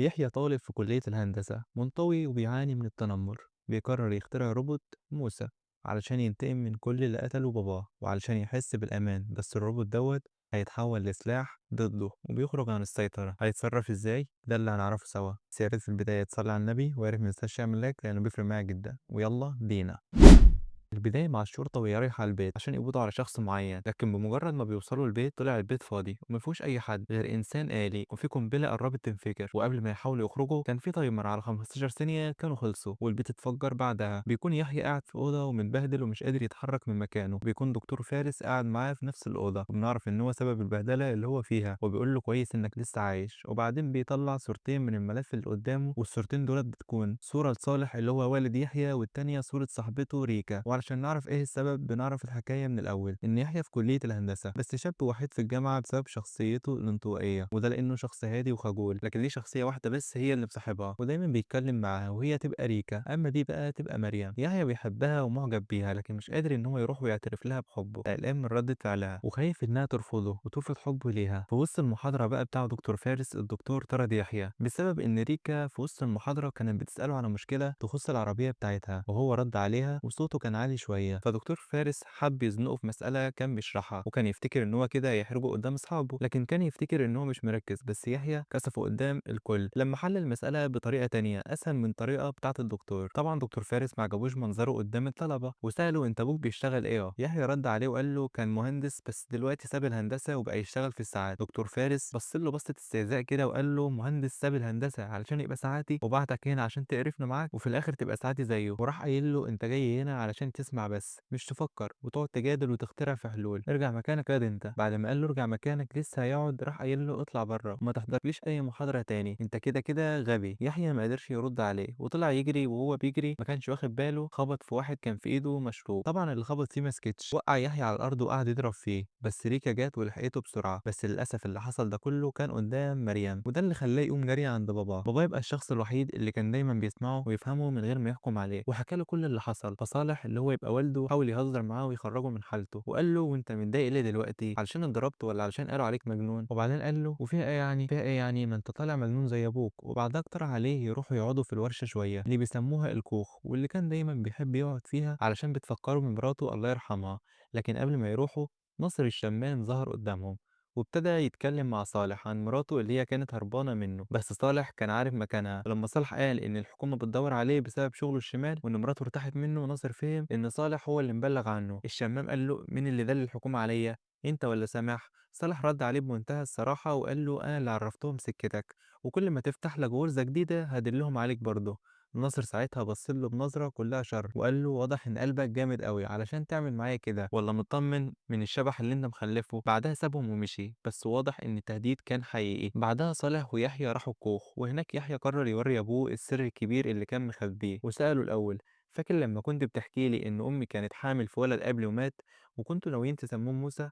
يحيى طالب في كلية الهندسة منطوي وبيعاني من التنمر. بيقرر يخترع روبوت موسى علشان ينتقم من كل اللي قتلوا باباه وعلشان يحس بالأمان، بس الروبوت دوت هيتحول لسلاح ضده وبيخرج عن السيطرة. هيتصرف ازاي؟ ده اللي هنعرفه سوا. بس يا ريت في البداية تصلي على النبي وعرف متنساش يعمل لايك لأنه بيفرق معايا جدا، ويلا بينا. البداية مع الشرطة وهي رايحة البيت عشان يقبضوا على شخص معين، لكن بمجرد ما بيوصلوا البيت طلع البيت فاضي ومفيهوش أي حد غير إنسان آلي، وفي قنبلة قربت تنفجر. وقبل ما يحاولوا يخرجوا كان في تايمر على 15 ثانية كانوا خلصوا والبيت اتفجر. بعدها بيكون يحيى قاعد في أوضة ومتبهدل ومش قادر يتحرك من مكانه. بيكون دكتور فارس قاعد معاه في نفس الأوضة وبنعرف إن هو سبب البهدلة اللي هو فيها، وبيقول له كويس إنك لسه عايش. وبعدين بيطلع صورتين من الملف اللي قدامه، والصورتين دولت بتكون صورة لصالح اللي هو والد يحيى والتانية صورة صاحبته ريكا. وعلشان نعرف ايه السبب بنعرف الحكاية من الأول. إن يحيى في كلية الهندسة بس شاب وحيد في الجامعة بسبب شخصيته الانطوائية، وده لأنه شخص هادي وخجول. لكن ليه شخصية واحدة بس هي اللي مصاحبها ودايما بيتكلم معاها، وهي تبقى ريكا، أما دي بقى تبقى مريم. يحيى بيحبها ومعجب بيها لكن مش قادر إن هو يروح ويعترف لها بحبه، قلقان من ردة فعلها وخايف إنها ترفضه وترفض حبه ليها. في وسط المحاضرة بقى بتاع دكتور فارس الدكتور طرد يحيى بسبب إن ريكا في وسط المحاضرة كانت بتسأله على مشكلة تخص العربية بتاعتها، وهو رد عليها وصوته كان عالي شوية. فدكتور فارس حب يزنقه في مسألة كان بيشرحها، وكان يفتكر إن هو كده هيحرجه قدام أصحابه، لكن كان يفتكر إن هو مش مركز. بس يحيى كسفه قدام الكل لما حل المسألة بطريقة تانية أسهل من الطريقة بتاعة الدكتور. طبعا دكتور فارس ما عجبوش منظره قدام الطلبة وسأله أنت أبوك بيشتغل إيه؟ يحيى رد عليه وقال له كان مهندس بس دلوقتي ساب الهندسة وبقى يشتغل في الساعات. دكتور فارس بص له بصة استهزاء كده وقال له مهندس ساب الهندسة علشان يبقى ساعاتي وبعتك هنا عشان تقرفنا معاك وفي الآخر تبقى ساعاتي زيه. وراح قايل له أنت جاي هنا علشان تسمع بس مش تفكر وتقعد تجادل وتخترع في حلول. ارجع مكانك ياض انت. بعد ما قال له ارجع مكانك لسه هيقعد راح قايل له اطلع بره وما تحضرليش اي محاضره تاني، انت كده كده غبي. يحيى ما قدرش يرد عليه وطلع يجري، وهو بيجري ما كانش واخد باله خبط في واحد كان في ايده مشروب. طبعا اللي خبط فيه ما سكتش، وقع يحيى على الارض وقعد يضرب فيه، بس ريكا جات ولحقته بسرعه. بس للاسف اللي حصل ده كله كان قدام مريم، وده اللي خلاه يقوم جري عند باباه يبقى الشخص الوحيد اللي كان دايما بيسمعه ويفهمه من غير ما يحكم عليه. وحكى له كل اللي حصل. فصالح اللي هو يبقى والده حاول يهزر معاه ويخرجه من حالته، وقال له وانت متضايق ليه دلوقتي؟ علشان اتضربت ولا علشان قالوا عليك مجنون؟ وبعدين قال له وفيها ايه يعني؟ فيها ايه يعني ما انت طالع مجنون زي ابوك. وبعدها اقترح عليه يروحوا يقعدوا في الورشه شويه اللي بيسموها الكوخ، واللي كان دايما بيحب يقعد فيها علشان بتفكره بمراته الله يرحمها. لكن قبل ما يروحوا ناصر الشمام ظهر قدامهم وابتدى يتكلم مع صالح عن مراته اللي هي كانت هربانة منه. بس صالح كان عارف مكانها، ولما صالح قال إن الحكومة بتدور عليه بسبب شغله الشمال وإن مراته ارتاحت منه، ناصر فهم إن صالح هو اللي مبلغ عنه. الشمام قال له مين اللي دل الحكومة عليا؟ انت ولا سامح؟ صالح رد عليه بمنتهى الصراحة وقال له انا اللي عرفتهم سكتك، وكل ما تفتح لك غرزة جديدة هدلهم عليك برضه. ناصر ساعتها بص له بنظرة كلها شر وقال له واضح ان قلبك جامد قوي علشان تعمل معايا كده، ولا مطمن من الشبح اللي انت مخلفه. بعدها سابهم ومشي، بس واضح ان التهديد كان حقيقي. بعدها صالح ويحيى راحوا الكوخ، وهناك يحيى قرر يوري ابوه السر الكبير اللي كان مخبيه. وسأله الاول فاكر لما كنت بتحكي لي ان امي كانت حامل في ولد قبل ومات وكنتوا ناويين تسموه موسى؟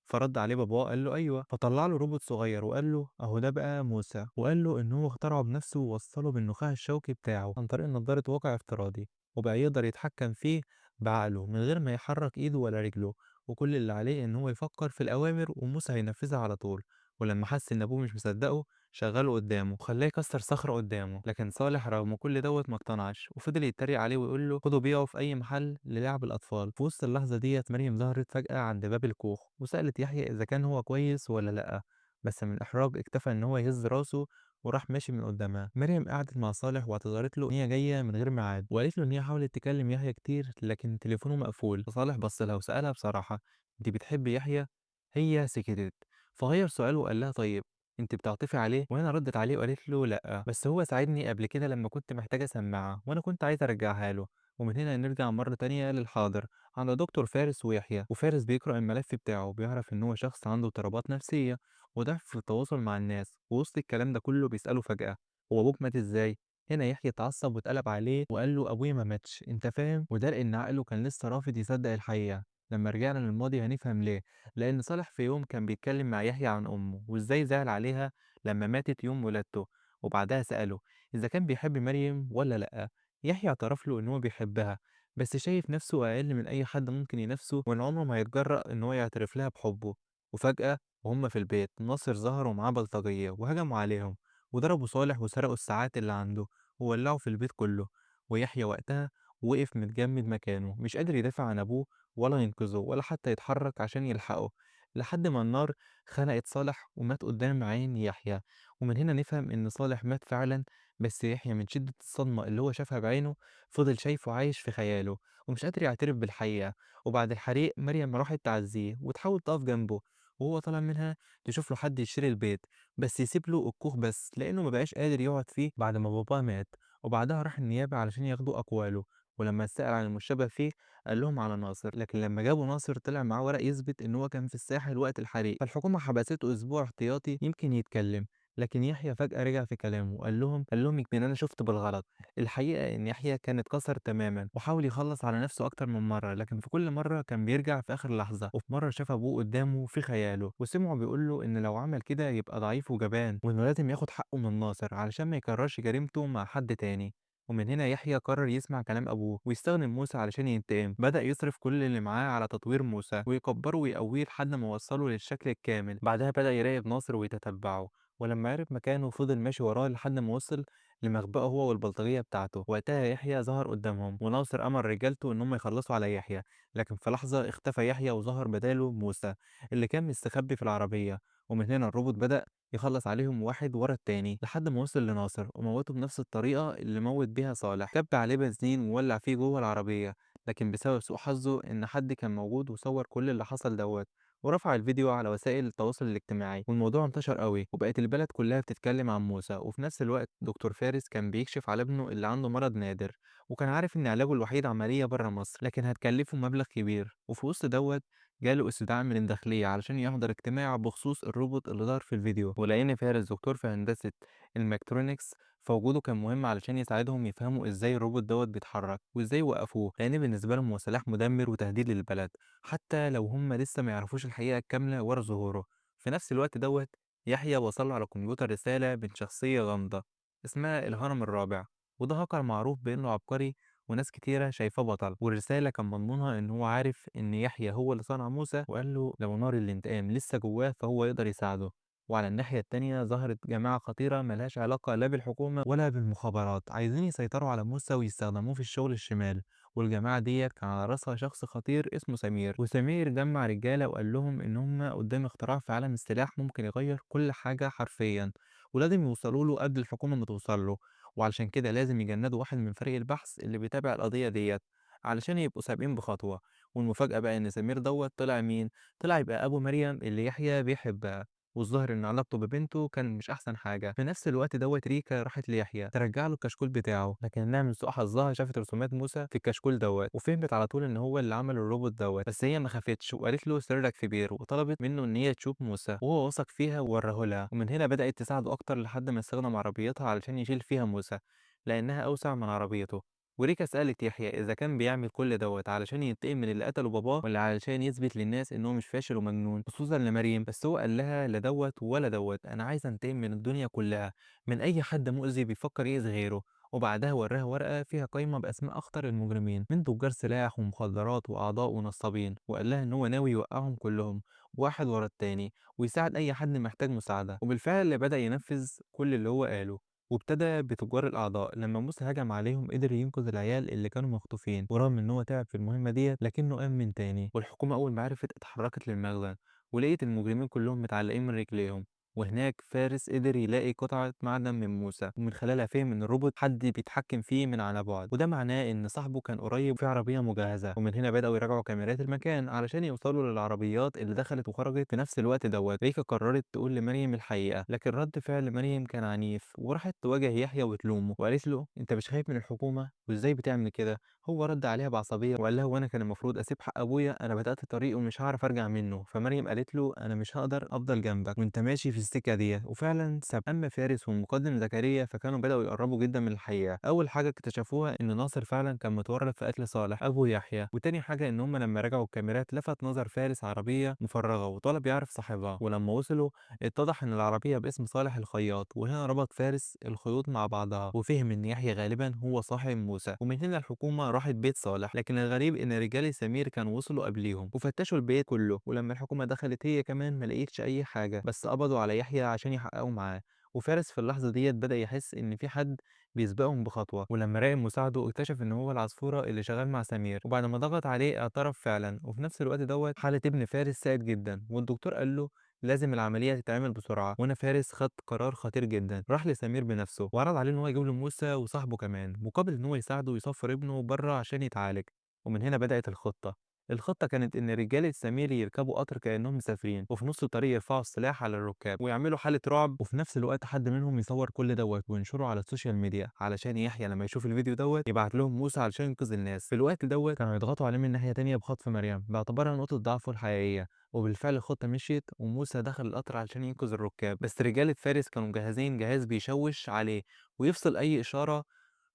فرد عليه باباه قال له ايوه. فطلع له روبوت صغير وقال له اهو ده بقى موسى، وقال له ان هو اخترعه بنفسه ووصله بالنخاع الشوكي بتاعه عن طريق نظارة واقع افتراضي، وبقى يقدر يتحكم فيه بعقله من غير ما يحرك ايده ولا رجله. وكل اللي عليه ان هو يفكر في الاوامر وموسى هينفذها على طول. ولما حس ان ابوه مش مصدقه شغله قدامه وخلاه يكسر صخرة قدامه. لكن صالح رغم كل دوت ما اقتنعش وفضل يتريق عليه ويقول له خده بيعه في اي محل للعب الاطفال. في وسط اللحظة ديت مريم ظهرت فجأة عند باب الكوخ وسألت يحيى اذا كان هو كويس ولا لأ، بس من الاحراج اكتفى ان هو يهز راسه وراح ماشي من قدامها. مريم قعدت مع صالح واعتذرت له ان هي جايه من غير ميعاد، وقالت له ان هي حاولت تكلم يحيى كتير لكن تليفونه مقفول. فصالح بص لها وسألها بصراحه انت بتحبي يحيى؟ هي سكتت، فغير سؤاله وقال لها طيب انت بتعطفي عليه؟ وهنا ردت عليه وقالت له لا، بس هو ساعدني قبل كده لما كنت محتاجه سماعه وانا كنت عايزه ارجعها له. ومن هنا نرجع مرة تانية للحاضر عند دكتور فارس ويحيى. وفارس بيقرأ الملف بتاعه وبيعرف إن هو شخص عنده اضطرابات نفسية وضعف في التواصل مع الناس. ووسط الكلام ده كله بيسأله فجأة هو أبوك مات إزاي؟ هنا يحيى اتعصب واتقلب عليه وقال له أبويا ما ماتش، أنت فاهم؟ وده لأن عقله كان لسه رافض يصدق الحقيقة. لما رجعنا للماضي هنفهم ليه. لأن صالح في يوم كان بيتكلم مع يحيى عن أمه وإزاي زعل عليها لما ماتت يوم ولادته، وبعدها سأله إذا كان بيحب مريم ولا لأ. يحيى اعترف له إن هو بيحبها بس شايف نفسه أقل من أي حد ممكن ينافسه وإن عمره ما هيتجرأ إن هو يعترف لها بحبه. وفجأة وهم في البيت ناصر ظهر ومعاه بلطجية وهجموا عليهم، وضربوا صالح وسرقوا الساعات اللي عنده وولعوا في البيت كله. ويحيى وقتها وقف متجمد مكانه مش قادر يدافع عن أبوه ولا ينقذه ولا حتى يتحرك عشان يلحقه، لحد ما النار خنقت صالح ومات قدام عين يحيى. ومن هنا نفهم إن صالح مات فعلا، بس يحيى من شدة الصدمة اللي هو شافها بعينه فضل شايفه عايش في خياله ومش قادر يعترف بالحقيقة. وبعد الحريق مريم راحت تعزيه وتحاول تقف جنبه، وهو طالع منها تشوف له حد يشتري البيت بس يسيب له الكوخ بس لأنه مبقاش قادر يقعد فيه بعد ما باباه مات. وبعدها راح النيابة علشان ياخدوا أقواله، ولما اتسأل عن المشتبه فيه قال لهم على ناصر، لكن لما جابوا ناصر طلع معاه ورق يثبت إن هو كان في الساحل وقت الحريق، فالحكومة حبسته أسبوع احتياطي يمكن يتكلم. لكن يحيى فجأة رجع في كلامه وقال لهم يمكن أنا شفت بالغلط. الحقيقة إن يحيى كان اتكسر تماما وحاول يخلص على نفسه أكتر من مرة، لكن في كل مرة كان بيرجع في آخر لحظة. وفي مرة شاف أبوه قدامه في خياله وسمعه بيقول له إن لو عمل كده يبقى ضعيف وجبان وإنه لازم ياخد حقه من ناصر علشان ما يكررش جريمته مع حد تاني. ومن هنا يحيى قرر يسمع كلام أبوه ويستخدم موسى علشان ينتقم. بدأ يصرف كل اللي معاه على تطوير موسى ويكبره ويقويه لحد ما وصله للشكل الكامل. بعدها بدأ يراقب ناصر ويتتبعه، ولما عرف مكانه فضل ماشي وراه لحد ما وصل لمخبأه هو والبلطجية بتاعته. وقتها يحيى ظهر قدامهم وناصر أمر رجالته إنهم يخلصوا على يحيى، لكن في لحظة اختفى يحيى وظهر بداله موسى اللي كان مستخبي في العربية. ومن هنا الروبوت بدأ يخلص عليهم واحد ورا التاني لحد ما وصل لناصر وموته بنفس الطريقة اللي موت بيها صالح، كب عليه بنزين وولع فيه جوه العربية. لكن بسبب سوء حظه إن حد كان موجود وصور كل اللي حصل دوت ورفع الفيديو على وسائل التواصل الاجتماعي، والموضوع انتشر قوي وبقت البلد كلها بتتكلم عن موسى. وفي نفس الوقت دكتور فارس كان بيكشف على ابنه اللي عنده مرض نادر، وكان عارف ان علاجه الوحيد عملية بره مصر لكن هتكلفه مبلغ كبير. وفي وسط دوت جاله استدعاء من الداخلية علشان يحضر اجتماع بخصوص الروبوت اللي ظهر في الفيديو، ولأن فارس دكتور في هندسة الميكاترونكس فوجوده كان مهم علشان يساعدهم يفهموا ازاي الروبوت دوت بيتحرك وازاي يوقفوه، لأن بالنسبة لهم هو سلاح مدمر وتهديد للبلد حتى لو هم لسه ما يعرفوش الحقيقة الكاملة ورا ظهوره. في نفس الوقت دوت يحيى وصل له على كمبيوتر رسالة من شخصية غامضة اسمها الهرم الرابع، وده هاكر معروف بإنه عبقري وناس كتيرة شايفاه بطل. والرسالة كان مضمونها إن هو عارف إن يحيى هو اللي صنع موسى، وقال له لو نار الانتقام لسه جواه فهو يقدر يساعده. وعلى الناحية التانية ظهرت جماعة خطيرة ملهاش علاقة لا بالحكومة ولا بالمخابرات عايزين يسيطروا على موسى ويستخدموه في الشغل الشمال. والجماعة ديت كان على رأسها شخص خطير اسمه سمير، وسمير جمع رجالة وقال لهم إن هم قدام اختراع في عالم السلاح ممكن يغير كل حاجة حرفيا، ولازم يوصلوا له قبل الحكومة ما توصل له. وعلشان كده لازم يجندوا واحد من فريق البحث اللي بيتابع القضية ديت علشان يبقوا سابقين بخطوة. والمفاجأة بقى إن سمير دوت طلع مين؟ طلع يبقى أبو مريم اللي يحيى بيحبها، والظاهر إن علاقته ببنته كان مش أحسن حاجة. في نفس الوقت دوت ريكا راحت ليحيى ترجع له الكشكول بتاعه، لكنها من سوء حظها شافت رسومات موسى في الكشكول دوت وفهمت على طول إن هو اللي عمل الروبوت دوت. بس هي ما خافتش وقالت له سرك كبير وطلبت منه إن هي تشوف موسى، وهو وثق فيها ووراه لها. ومن هنا بدأت تساعده أكتر لحد ما استخدم عربيتها علشان يشيل فيها موسى لأنها أوسع من عربيته. وريكا سألت يحيى إذا كان بيعمل كل دوت علشان ينتقم من اللي قتلوا باباه ولا علشان يثبت للناس إن هو مش فاشل ومجنون، خصوصا لمريم. بس هو قال لها لا دوت ولا دوت، أنا عايز أنتقم من الدنيا كلها من أي حد مؤذي بيفكر يأذي غيره. وبعدها وراها ورقة فيها قائمة بأسماء أخطر المجرمين من تجار سلاح ومخدرات وأعضاء ونصابين، وقال لها إن هو ناوي يوقعهم كلهم واحد ورا التاني ويساعد أي حد محتاج مساعدة. وبالفعل بدأ ينفذ كل اللي هو قاله، وابتدى بتجار الأعضاء. لما موسى هجم عليهم قدر ينقذ العيال اللي كانوا مخطوفين، ورغم إن هو تعب في المهمة ديت لكنه قام من تاني. والحكومة أول ما عرفت اتحركت للمخزن ولقيت المجرمين كلهم متعلقين من رجليهم. وهناك فارس قدر يلاقي قطعة معدن من موسى ومن خلالها فهم إن الروبوت حد بيتحكم فيه من على بعد، وده معناه إن صاحبه كان قريب في عربية مجهزة. ومن هنا بدأوا يراجعوا كاميرات المكان علشان يوصلوا للعربيات اللي دخلت وخرجت في نفس الوقت دوت. ريكا قررت تقول لمريم الحقيقة، لكن رد فعل مريم كان عنيف وراحت تواجه يحيى وتلومه وقالت له أنت مش خايف من الحكومة وإزاي بتعمل كده؟ هو رد عليها بعصبية وقال لها وانا كان المفروض اسيب حق ابويا، انا بدأت طريق ومش هعرف ارجع منه. فمريم قالت له انا مش هقدر افضل جنبك وانت ماشي في السكة دي، وفعلا ساب. اما فارس والمقدم زكريا فكانوا بدأوا يقربوا جدا من الحقيقة. اول حاجة اكتشفوها ان ناصر فعلا كان متورط في قتل صالح ابو يحيى، وتاني حاجة ان هم لما رجعوا الكاميرات لفت نظر فارس عربية مفرغة وطلب يعرف صاحبها. ولما وصلوا اتضح ان العربية باسم صالح الخياط، وهنا ربط فارس الخيوط مع بعضها وفهم ان يحيى غالبا هو صاحب موسى. ومن هنا الحكومة راحت بيت صالح، لكن الغريب ان رجال سمير كانوا وصلوا قبليهم وفتشوا البيت كله. ولما الحكومة دخلت هي كمان ما لقيتش اي حاجة، بس قبضوا على يحيى عشان يحققوا معاه. وفارس في اللحظة ديّة بدأ يحس إن في حد بيسبقهم بخطوة، ولمّا راقب مساعده اكتشف إن هو العصفورة اللي شغال مع سمير، وبعد ما ضغط عليه اعترف فعلًا، وفي نفس الوقت دوّة حالة ابن فارس ساءت جدًا، والدكتور قال له لازم العملية تتعمل بسرعة، وهنا فارس خد قرار خطير جدًا، راح لسمير بنفسه وعرض عليه إن هو يجيب له موسى وصاحبه كمان، مقابل إن هو يساعده يسفر ابنه برّه عشان يتعالج، ومن هنا بدأت الخطة. الخطة كانت إن رجالة سمير يركبوا قطر كأنهم مسافرين، وفي نص الطريق يرفعوا السلاح على الركاب ويعملوا حالة رعب، وفي نفس الوقت حد منهم يصور كل دوت وينشره على السوشيال ميديا علشان يحيى لما يشوف الفيديو دوت يبعت لهم موسى علشان ينقذ الناس. في الوقت دوت كانوا يضغطوا عليه من ناحية تانية بخطف مريم باعتبارها نقطة ضعفه الحقيقية، وبالفعل الخطة مشيت وموسى دخل القطر علشان ينقذ الركاب، بس رجالة فارس كانوا مجهزين جهاز بيشوش عليه ويفصل أي إشارة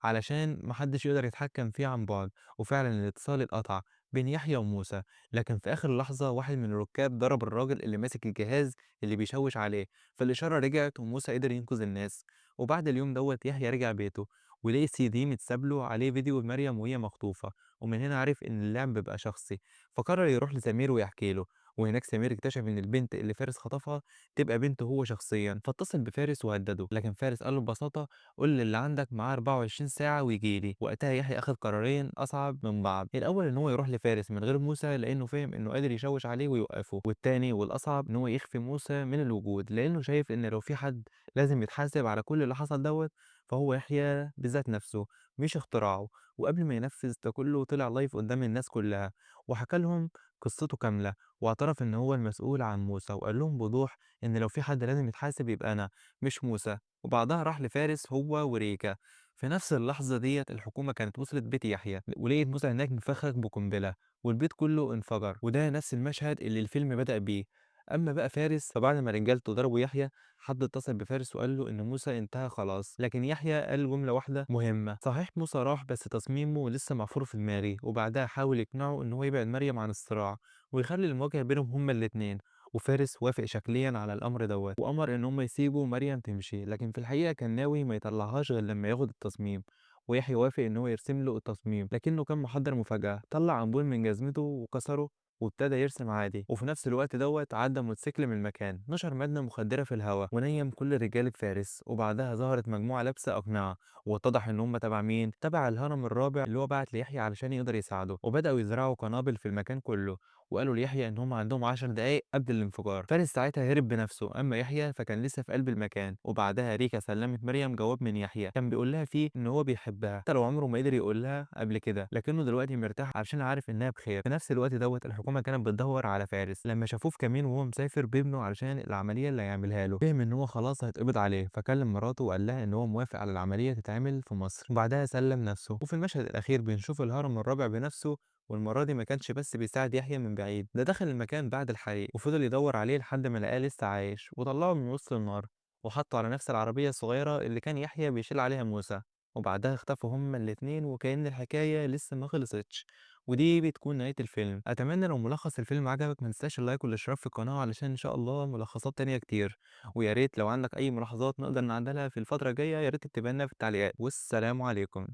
علشان ما حدش يقدر يتحكم فيه عن بُعد، وفعلًا الاتصال اتقطع بين يحيى وموسى، لكن في آخر لحظة واحد من الركاب ضرب الراجل اللي ماسك الجهاز اللي بيشوِّش عليه، فالإشارة رجعت وموسى قدر ينقذ الناس، وبعد اليوم دوّة يحيى رجع بيته ولقي CD متساب له عليه فيديو لمريم وهي مخطوفة، ومن هنا عرف إن اللعب بقى شخصي، فقرر يروح لسمير ويحكي له، وهناك سمير اكتشف إن البنت اللي فارس خطفها تبقى بنته هو شخصيًا، فاتصل بفارس وهدده، لكن فارس قال له ببساطة قُل للي عندك معاه 24 ساعة وييجي لي، وقتها يحيى أخد قرارين أصعب من بعض، الأول إن هو يروح لفارس من غير موسى لإنه فِهم إنه قادر يشوِّش عليه ويوقّفه، والتاني والأصعب إن هو يخفي موسى من الوجود، لإنه شايف إن لو في حد لازم يتحاسب على كل اللي حصل دوّة فهو يحيى بذات نفسه مش اختراعه، وقبل ما ينفذ ده كله طلع لايف قدّام الناس كلها، وحكى لهم قصته كاملة، واعترف إن هو المسؤول عن موسى، وقال لهم بوضوح إن لو في حد لازم يتحاسب يبقى أنا مش موسى. وبعدها راح لفارس هو وريكا. في نفس اللحظة ديّة الحكومة كانت وصلت بيت يحيى، ولقيت موسى هناك مفخخ بقنبلة، والبيت كله انفجر، وده نفس المشهد اللي الفيلم بدأ بيه. أما بقى فارس فبعد ما رجالته ضربوا يحيى، حد اتصل بفارس وقال له إن موسى انتهى خلاص، لكن يحيى قال جملة واحدة مهمة، صحيح موسى راح بس تصميمه لسه محفور في دماغي، وبعدها حاول يقنعه إن هو يبعد مريم عن الصراع، ويخلي المواجهة بينهم هما الاتنين. وفارس وافق شكليا على الأمر دوت وأمر إن هم يسيبوا مريم تمشي، لكن في الحقيقة كان ناوي ما يطلعهاش غير لما ياخد التصميم، ويحيى وافق إن هو يرسم له التصميم لكنه كان محضر مفاجأة، طلع أنبول من جزمته وكسره وابتدى يرسم عادي، وفي نفس الوقت دوت عدى موتوسيكل من المكان نشر مادة مخدرة في الهواء ونيم كل رجالة فارس، وبعدها ظهرت مجموعة لابسة أقنعة واتضح إن هم تبع مين؟ تبع الهرم الرابع اللي هو بعت ليحيى علشان يقدر يساعده، وبدأوا يزرعوا قنابل في المكان كله، وقالوا ليحيى إن هم عندهم 10 دقايق قبل الانفجار. فارس ساعتها هرب بنفسه، أما يحيى فكان لسه في قلب المكان، وبعدها ريكا سلمت مريم جواب من يحيى كان بيقول لها فيه إن هو بيحبها حتى لو عمره ما قدر يقول لها قبل كده، لكنه دلوقتي مرتاح علشان عارف إنها بخير. في نفس الوقت دوت الحكومة كانت بتدور على فارس لما شافوه في كمين وهو مسافر بابنه علشان العملية اللي هيعملها له، فهم إن هو خلاص هيتقبض عليه، فكلم مراته وقال لها إن هو موافق على العملية تتعمل في مصر، وبعدها سلم نفسه. وفي المشهد الأخير بنشوف الهرم الرابع بنفسه، والمرة دي ما كانش بس بيساعد يحيى من بعيد، ده دخل المكان بعد الحريق وفضل يدور عليه لحد ما لقاه لسه عايش وطلعه من وسط النار وحطه على نفس العربية الصغيرة اللي كان يحيى بيشيل عليها موسى، وبعدها اختفوا هما الاتنين وكأن الحكاية لسه ما خلصتش. ودي بتكون نهاية الفيلم. أتمنى لو ملخص الفيلم عجبك ما تنساش اللايك والاشتراك في القناة علشان إن شاء الله ملخصات تانية كتير، ويا ريت لو عندك أي ملاحظات نقدر نعدلها في الفترة الجاية يا ريت تكتبها لنا في التعليقات، والسلام عليكم.